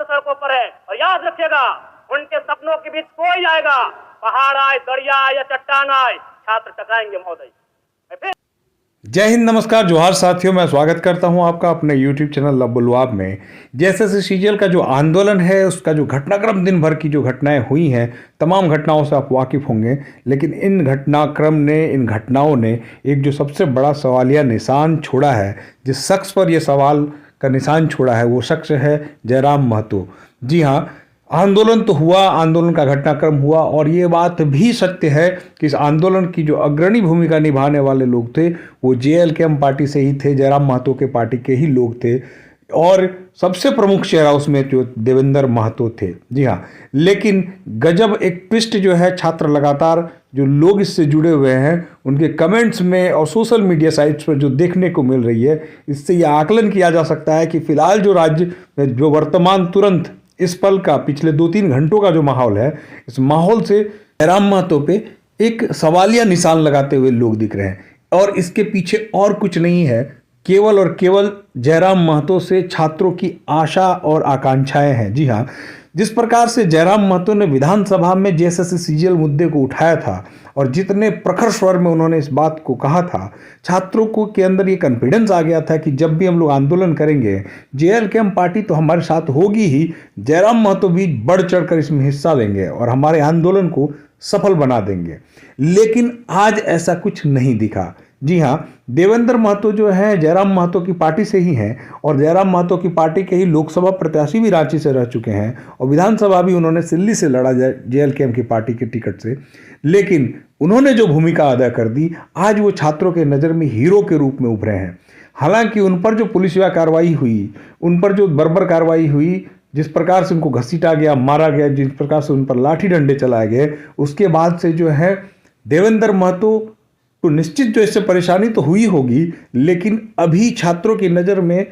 छात्र सड़कों पर है। और याद रखिएगा, उनके सपनों के बीच कोई आएगा, पहाड़ आए, दरिया आए या चट्टान आए, छात्र टकराएंगे महोदय। जय हिंद, नमस्कार, जोहार साथियों। मैं स्वागत करता हूं आपका अपने YouTube चैनल लबुलवाब में। जैसे सीजीएल का जो आंदोलन है, उसका जो घटनाक्रम, दिन भर की जो घटनाएं हुई हैं, तमाम घटनाओं से आप वाकिफ़ होंगे। लेकिन इन घटनाक्रम ने, इन घटनाओं ने एक जो सबसे बड़ा सवालिया निशान छोड़ा है, जिस शख्स पर यह सवाल का निशान छोड़ा है, वो शख्स है जयराम महतो। जी हाँ, आंदोलन तो हुआ, आंदोलन का घटनाक्रम हुआ, और ये बात भी सत्य है कि इस आंदोलन की जो अग्रणी भूमिका निभाने वाले लोग थे वो जेएलकेएम पार्टी से ही थे, जयराम महतो के पार्टी के ही लोग थे, और सबसे प्रमुख चेहरा उसमें जो देवेंद्र महतो थे। जी हाँ, लेकिन गजब एक ट्विस्ट जो है, छात्र लगातार जो लोग इससे जुड़े हुए हैं उनके कमेंट्स में और सोशल मीडिया साइट्स पर जो देखने को मिल रही है, इससे यह आकलन किया जा सकता है कि फिलहाल जो राज्य में जो वर्तमान तुरंत इस पल का पिछले 2-3 घंटों का जो माहौल है, इस माहौल से जयराम महतो पे एक सवालिया निशान लगाते हुए लोग दिख रहे हैं। और इसके पीछे और कुछ नहीं है, केवल और केवल जयराम महतो से छात्रों की आशा और आकांक्षाएं हैं। जी हाँ, जिस प्रकार से जयराम महतो ने विधानसभा में जेएसएससी सीजीएल मुद्दे को उठाया था और जितने प्रखर स्वर में उन्होंने इस बात को कहा था, छात्रों को के अंदर ये कॉन्फिडेंस आ गया था कि जब भी हम लोग आंदोलन करेंगे, जेएलकेएम पार्टी तो हमारे साथ होगी ही, जयराम महतो भी बढ़ चढ़कर इसमें हिस्सा लेंगे और हमारे आंदोलन को सफल बना देंगे। लेकिन आज ऐसा कुछ नहीं दिखा। जी हाँ, देवेंद्र महतो जो है जयराम महतो की पार्टी से ही हैं, और जयराम महतो की पार्टी के ही लोकसभा प्रत्याशी भी रांची से रह चुके हैं, और विधानसभा भी उन्होंने दिल्ली से लड़ा जेएलकेएम की पार्टी के टिकट से। लेकिन उन्होंने जो भूमिका अदा कर दी, आज वो छात्रों के नज़र में हीरो के रूप में उभरे हैं। हालांकि उन पर जो पुलिसिया कार्रवाई हुई, उन पर जो बर्बर कार्रवाई हुई, जिस प्रकार से उनको घसीटा गया, मारा गया, जिस प्रकार से उन पर लाठी डंडे चलाए गए, उसके बाद से जो है देवेंद्र महतो तो निश्चित जो इससे परेशानी तो हुई होगी, लेकिन अभी छात्रों की नज़र में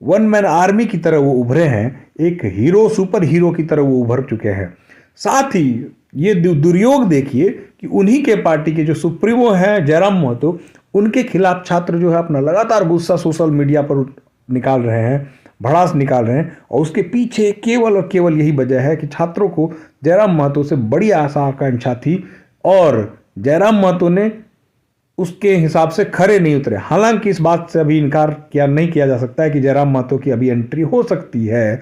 वन मैन आर्मी की तरह वो उभरे हैं, एक हीरो, सुपर हीरो की तरह वो उभर चुके हैं। साथ ही ये दुर्योग देखिए कि उन्हीं के पार्टी के जो सुप्रीमो हैं जयराम महतो, उनके खिलाफ छात्र जो है अपना लगातार गुस्सा सोशल मीडिया पर निकाल रहे हैं, भड़ास निकाल रहे हैं, और उसके पीछे केवल और केवल यही वजह है कि छात्रों को जयराम महतो से बड़ी आशा आकांक्षा थी और जयराम महतो ने उसके हिसाब से खरे नहीं उतरे। हालांकि इस बात से अभी इनकार नहीं किया जा सकता है कि जयराम महतो की अभी एंट्री हो सकती है,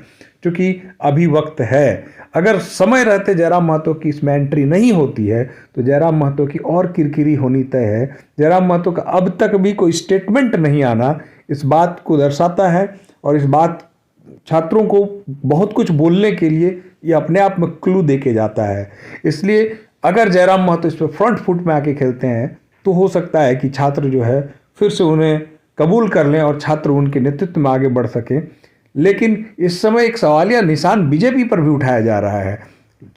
क्योंकि अभी वक्त है। अगर समय रहते जयराम महतो की इसमें एंट्री नहीं होती है तो जयराम महतो की और किरकिरी होनी तय है। जयराम महतो का अब तक भी कोई स्टेटमेंट नहीं आना इस बात को दर्शाता है, और इस बात छात्रों को बहुत कुछ बोलने के लिए ये अपने आप में क्लू दे के जाता है। इसलिए अगर जयराम महतो इस पर फ्रंट फुट में आके खेलते हैं तो हो सकता है कि छात्र जो है फिर से उन्हें कबूल कर लें और छात्र उनके नेतृत्व में आगे बढ़ सकें। लेकिन इस समय एक सवालिया निशान बीजेपी पर भी उठाया जा रहा है।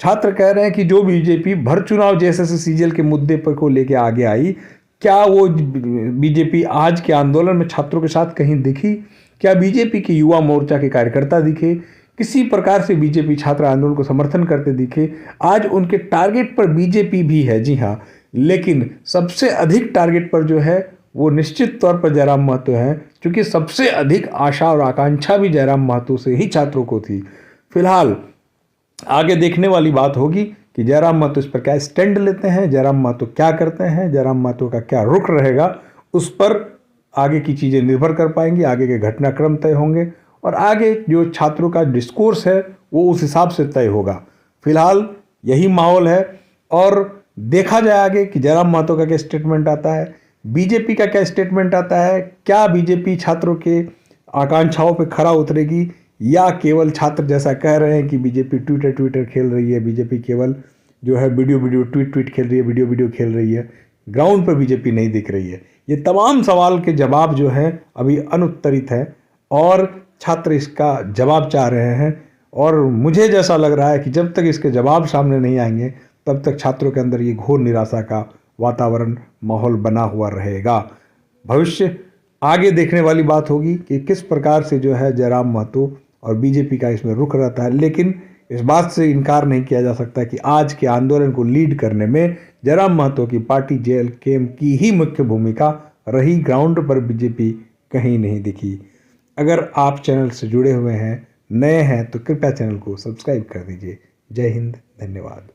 छात्र कह रहे हैं कि जो बीजेपी भर चुनाव जेएसएससी सीजीएल के मुद्दे पर को लेकर आगे आई, क्या वो बीजेपी आज के आंदोलन में छात्रों के साथ कहीं दिखी? क्या बीजेपी के युवा मोर्चा के कार्यकर्ता दिखे? किसी प्रकार से बीजेपी छात्र आंदोलन को समर्थन करते दिखे? आज उनके टारगेट पर बीजेपी भी है, जी हाँ, लेकिन सबसे अधिक टारगेट पर जो है वो निश्चित तौर पर जयराम महतो है, क्योंकि सबसे अधिक आशा और आकांक्षा भी जयराम महतो से ही छात्रों को थी। फिलहाल आगे देखने वाली बात होगी कि जयराम महतो इस पर क्या स्टैंड लेते हैं, जयराम महतो क्या करते हैं, जयराम महतो का क्या रुख रहेगा, उस पर आगे की चीज़ें निर्भर कर पाएंगी, आगे के घटनाक्रम तय होंगे और आगे जो छात्रों का डिस्कोर्स है वो उस हिसाब से तय होगा। फिलहाल यही माहौल है और देखा जाए आगे कि जयराम महतो का क्या स्टेटमेंट आता है, बीजेपी का क्या स्टेटमेंट आता है। क्या बीजेपी छात्रों के आकांक्षाओं पे खरा उतरेगी, या केवल छात्र जैसा कह रहे हैं कि बीजेपी ट्विटर खेल रही है, बीजेपी केवल जो है वीडियो ट्वीट खेल रही है, वीडियो खेल रही है, ग्राउंड पर बीजेपी नहीं दिख रही है। ये तमाम सवाल के जवाब जो हैं अभी अनुत्तरित है और छात्र इसका जवाब चाह रहे हैं, और मुझे जैसा लग रहा है कि जब तक इसके जवाब सामने नहीं आएंगे तब तक छात्रों के अंदर ये घोर निराशा का वातावरण, माहौल बना हुआ रहेगा। भविष्य आगे देखने वाली बात होगी कि किस प्रकार से जो है जयराम महतो और बीजेपी का इसमें रुख रहता है। लेकिन इस बात से इनकार नहीं किया जा सकता कि आज के आंदोलन को लीड करने में जयराम महतो की पार्टी जेएलकेएम की ही मुख्य भूमिका रही। ग्राउंड पर बीजेपी कहीं नहीं दिखी। अगर आप चैनल से जुड़े हुए हैं, नए हैं तो कृपया चैनल को सब्सक्राइब कर दीजिए। जय हिंद, धन्यवाद।